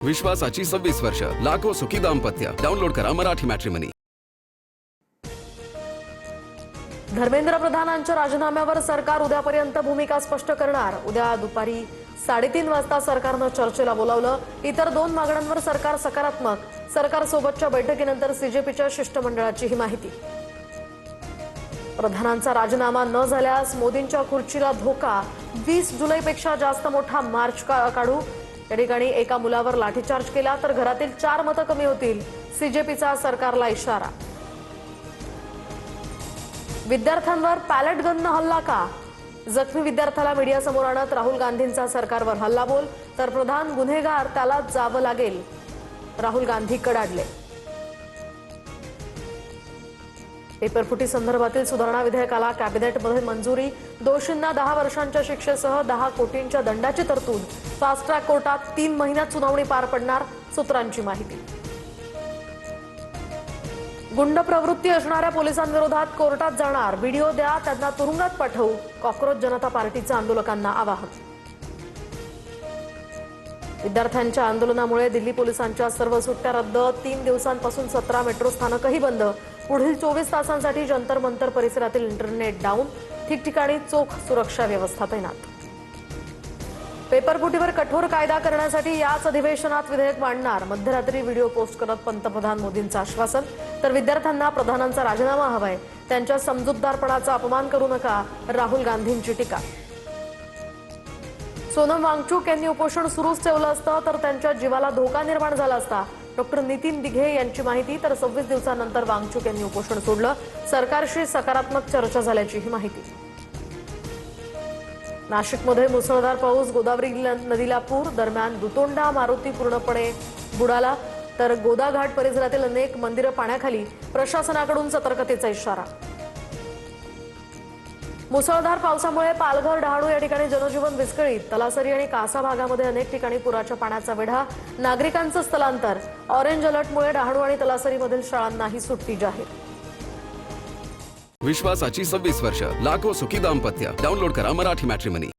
विश्वासाची 26 वर्ष, लाखो सुखी दाम्पत्य. डाउनलोड करा मराठी मॅट्रिमनी. धर्मेंद्र प्रधानांच्या राजीनाम्यावर सरकार उद्यापर्यंत भूमिका स्पष्ट करणार. उद्या दुपारी 3:30 वाजता सरकारनं चर्चेला बोलावलं. इतर 2 मागण्यांवर सरकार सकारात्मक. सरकारसोबतच्या बैठकीनंतर सीजेपीच्या शिष्टमंडळाची ही माहिती. प्रधानांचा राजीनामा न झाल्यास मोदींच्या खुर्चीला धोका. 20 जुलैपेक्षा जास्त मोठा मार्च काढू. या ठिकाणी एका मुलावर लाठीचार्ज केला तर घरातील 4 मतं कमी होतील. सीजेपीचा सरकारला इशारा. विद्यार्थ्यांवर पॅलेट गननं हल्ला का? जखमी विद्यार्थ्याला मीडियासमोर आणत राहुल गांधींचा सरकारवर हल्लाबोल. तर प्रधान गुन्हेगार त्यालाच जावं लागेल, राहुल गांधी कडाडले. पेपरफुटी संदर्भातील सुधारणा विधेयकाला कॅबिनेटमध्ये मंजुरी. दोषींना 10 वर्षांच्या शिक्षेसह 10 कोटींच्या दंडाची तरतूद. फास्ट ट्रॅक कोर्टात 3 महिन्यात सुनावणी पार पडणार. सूत्रांची माहिती. गुंड प्रवृत्ती असणाऱ्या पोलिसांविरोधात कोर्टात जाणार. व्हिडिओ द्या, त्यांना तुरुंगात पाठवू. कॉक्रोच जनता पार्टीचं आंदोलकांना आवाहन. विद्यार्थ्यांच्या आंदोलनामुळे दिल्ली पोलिसांच्या सर्व सुट्ट्या रद्द. 3 दिवसांपासून 17 मेट्रो स्थानकही बंद. पुढील 24 तासांसाठी जंतर मंतर परिसरातील इंटरनेट डाऊन. ठिकठिकाणी चोख सुरक्षा व्यवस्था तैनात. पेपरफुटीवर कठोर कायदा करण्यासाठी याच अधिवेशनात विधेयक मांडणार. मध्यरात्री व्हिडिओ पोस्ट करत पंतप्रधान मोदींचं आश्वासन. तर विद्यार्थ्यांना प्रधानांचा राजीनामा हवाय. त्यांच्या समजूतदारपणाचा अपमान करू नका, राहुल गांधींची टीका. सोनम वांगचुक यांनी उपोषण सुरूच ठेवलं असतं तर त्यांच्या जीवाला धोका निर्माण झाला असता. डॉक्टर नितीन दिघे यांची माहिती. तर 26 दिवसांनंतर वांगचुक यांनी उपोषण सोडलं. सरकारशी सकारात्मक चर्चा झाल्याची ही माहिती. नाशिकमध्ये मुसळधार पाऊस. गोदावरी नदीला पूर. दरम्यान दुतोंडा मारुती पूर्णपणे बुडाला. तर गोदाघाट परिसरातील अनेक मंदिरं पाण्याखाली. प्रशासनाकडून सतर्कतेचा इशारा. मुसळधार पावसामुळे पालघर, डहाणू या ठिकाणी जनजीवन विस्कळीत. तलासरी आणि कासा भागामध्ये अनेक ठिकाणी पुराच्या पाण्याचा वेढा. नागरिकांचं स्थलांतर. ऑरेंज अलर्टमुळे डहाणू आणि तलासरीमधील शाळांनाही सुट्टी जाहीर. विश्वासाची 26 वर्ष, लाखो सुखी दाम्पत्य. डाउनलोड करा मराठी मॅट्रिमनी.